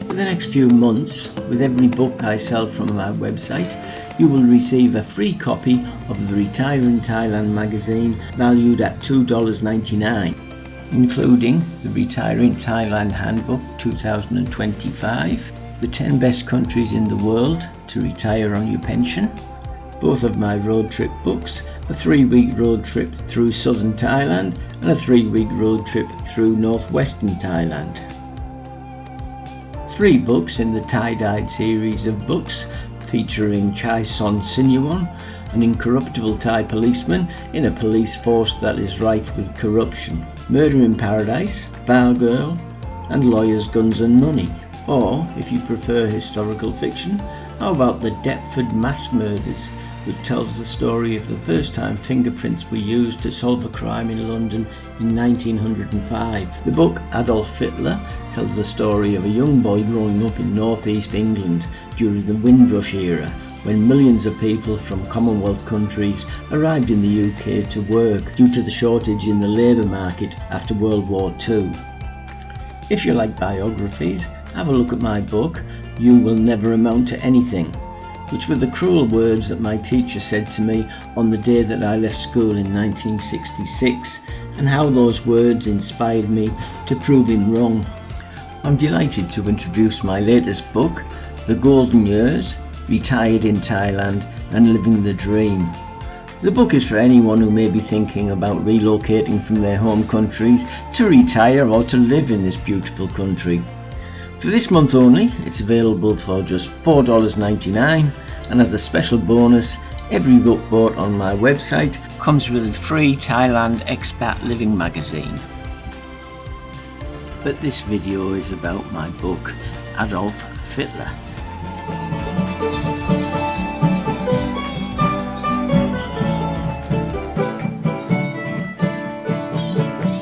For the next few months, with every book I sell from my website, you will receive a free copy of the Retire in Thailand magazine valued at $2.99, including the Retire in Thailand Handbook 2025, the 10 best countries in the world to retire on your pension, both of my road trip books, a 3-week road trip through southern Thailand and a 3-week road trip through northwestern Thailand. 3 books in the tie-dyed series of books featuring Chai Son Sinuan, an incorruptible Thai policeman in a police force that is rife with corruption, Murder in Paradise, Bar Girl and Lawyers, Guns and Money. Or, if you prefer historical fiction, how about The Deptford Mass Murders, which tells the story of the first time fingerprints were used to solve a crime in London in 1905. The book Adolf Fittler tells the story of a young boy growing up in northeast England during the Windrush era, when millions of people from Commonwealth countries arrived in the UK to work due to the shortage in the labour market after World War II. If you like biographies, have a look at my book, You Will Never Amount to Anything, which were the cruel words that my teacher said to me on the day that I left school in 1966, and how those words inspired me to prove him wrong. I'm delighted to introduce my latest book, The Golden Years, Retired in Thailand and Living the Dream. The book is for anyone who may be thinking about relocating from their home countries to retire or to live in this beautiful country. For this month only, it's available for just $4.99, and as a special bonus, every book bought on my website comes with a free Thailand Expat Living magazine. But this video is about my book, Adolf Fittler.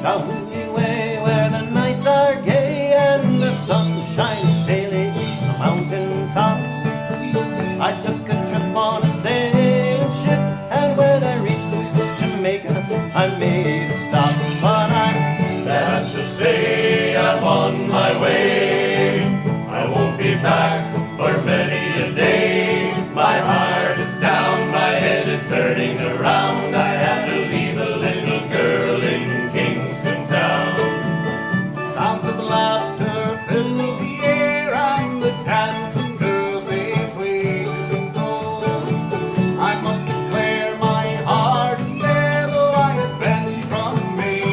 Down the way where the nights are gay and the sun shines daily on the mountain tops, I took a trip on a sailing ship, and when I reached Jamaica I made a stop. But I'm sad to say I'm on my way. I won't be back for many a day. My heart is down, my head is turning around. I have to leave a little girl in Kingston town. Sounds of laughter fill the air, and the dancing girls they sway to and fro. I must declare my heart is there, though I have been from Maine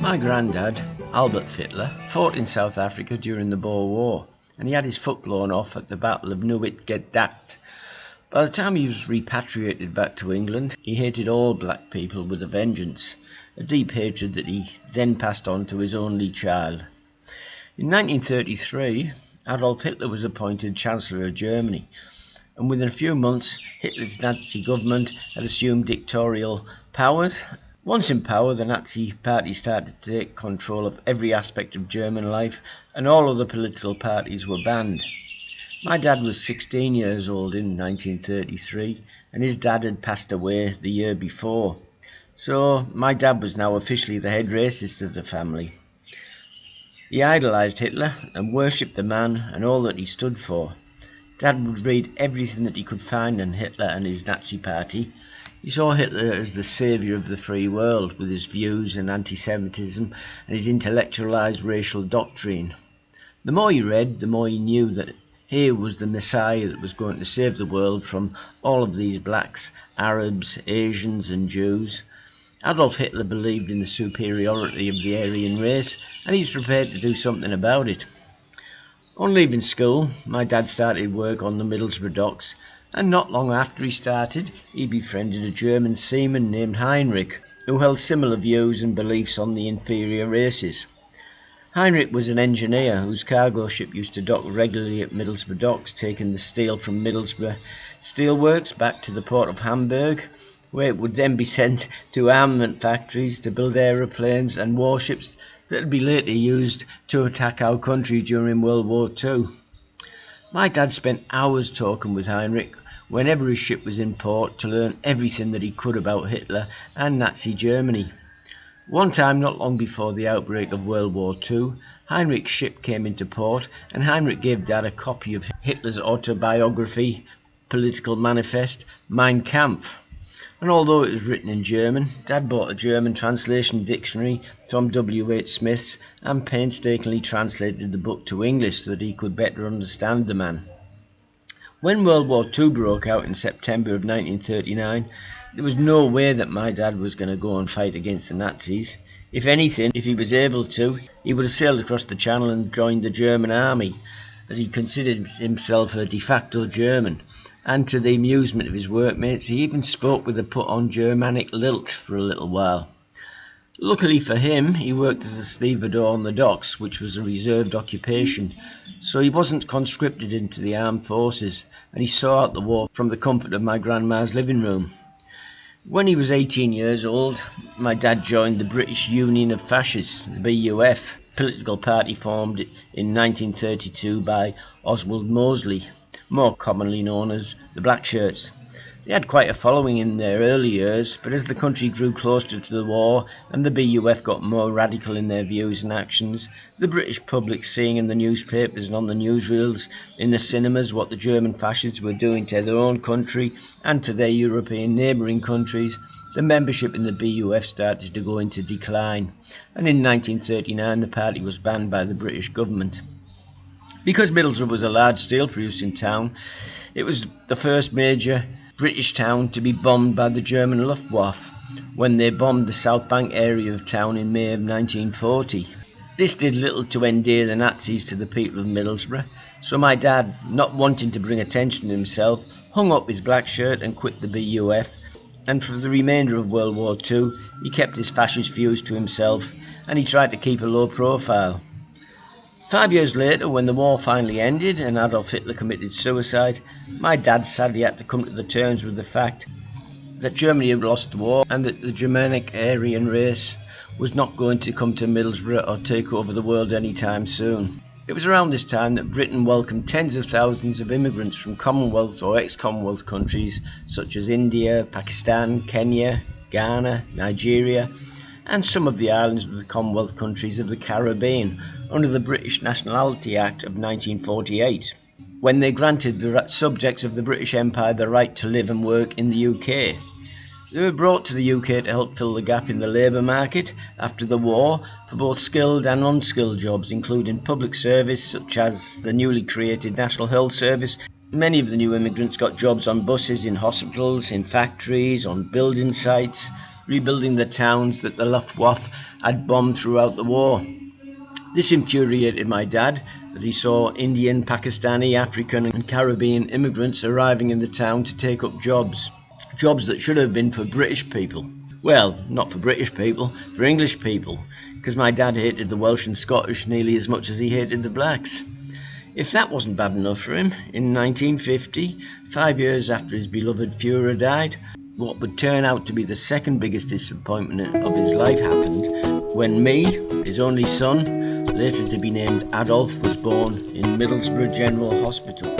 My granddad, Albert Fittler, fought in South Africa during the Boer War, and he had his foot blown off at the Battle of Nieuwit Gedacht. By the time he was repatriated back to England, he hated all black people with a vengeance, a deep hatred that he then passed on to his only child. In 1933, Adolf Hitler was appointed Chancellor of Germany, and within a few months, Hitler's Nazi government had assumed dictatorial powers. Once in power, the Nazi Party started to take control of every aspect of German life, and all other political parties were banned. My dad was 16 years old in 1933, and his dad had passed away the year before. So my dad was now officially the head racist of the family. He idolised Hitler and worshipped the man and all that he stood for. Dad would read everything that he could find on Hitler and his Nazi party. He saw Hitler as the saviour of the free world, with his views and anti-Semitism and his intellectualised racial doctrine. The more he read, the more he knew that he was the Messiah that was going to save the world from all of these blacks, Arabs, Asians and Jews. Adolf Hitler believed in the superiority of the Aryan race, and he's prepared to do something about it. On leaving school, my dad started work on the Middlesbrough docks, and not long after he started, he befriended a German seaman named Heinrich, who held similar views and beliefs on the inferior races. Heinrich was an engineer whose cargo ship used to dock regularly at Middlesbrough docks, taking the steel from Middlesbrough steelworks back to the port of Hamburg, where it would then be sent to armament factories to build aeroplanes and warships that would be later used to attack our country during World War II. My dad spent hours talking with Heinrich whenever his ship was in port to learn everything that he could about Hitler and Nazi Germany. One time, not long before the outbreak of World War II, Heinrich's ship came into port, and Heinrich gave Dad a copy of Hitler's autobiography, political manifest, Mein Kampf. And although it was written in German, Dad bought a German translation dictionary from W.W.II Smith's and painstakingly translated the book to English so that he could better understand the man. When World War II broke out in September of 1939, there was no way that my dad was going to go and fight against the Nazis. If anything, if he was able to, he would have sailed across the Channel and joined the German army, as he considered himself a de facto German. And to the amusement of his workmates, he even spoke with a put-on Germanic lilt for a little while. Luckily for him, he worked as a stevedore on the docks, which was a reserved occupation, so he wasn't conscripted into the armed forces, and he saw out the war from the comfort of my grandma's living room. When he was 18 years old, my dad joined the British Union of Fascists, the BUF, political party formed in 1932 by Oswald Mosley, more commonly known as the Black Shirts. They had quite a following in their early years, but as the country grew closer to the war and the BUF got more radical in their views and actions, the British public seeing in the newspapers and on the newsreels, in the cinemas, what the German fascists were doing to their own country and to their European neighbouring countries, the membership in the BUF started to go into decline, and in 1939 the party was banned by the British government. Because Middlesbrough was a large steel-producing town, it was the first major British town to be bombed by the German Luftwaffe when they bombed the South Bank area of town in May of 1940. This did little to endear the Nazis to the people of Middlesbrough, so my dad, not wanting to bring attention to himself, hung up his black shirt and quit the BUF, and for the remainder of World War II he kept his fascist views to himself and he tried to keep a low profile. 5 years later, when the war finally ended and Adolf Hitler committed suicide, my dad sadly had to come to the terms with the fact that Germany had lost the war and that the Germanic Aryan race was not going to come to Middlesbrough or take over the world anytime soon. It was around this time that Britain welcomed tens of thousands of immigrants from Commonwealth or ex-Commonwealth countries such as India, Pakistan, Kenya, Ghana, Nigeria, and some of the islands of the Commonwealth countries of the Caribbean under the British Nationality Act of 1948, when they granted the subjects of the British Empire the right to live and work in the UK. They were brought to the UK to help fill the gap in the labour market after the war for both skilled and unskilled jobs, including public service such as the newly created National Health Service. Many of the new immigrants got jobs on buses, in hospitals, in factories, on building sites, rebuilding the towns that the Luftwaffe had bombed throughout the war. This infuriated my dad, as he saw Indian, Pakistani, African and Caribbean immigrants arriving in the town to take up jobs that should have been for British people. Well, not for British people, for English people, because my dad hated the Welsh and Scottish nearly as much as he hated the blacks. If that wasn't bad enough for him, in 1950, 5 years after his beloved Führer died, what would turn out to be the second biggest disappointment of his life happened when me, his only son, later to be named Adolf, was born in Middlesbrough General Hospital.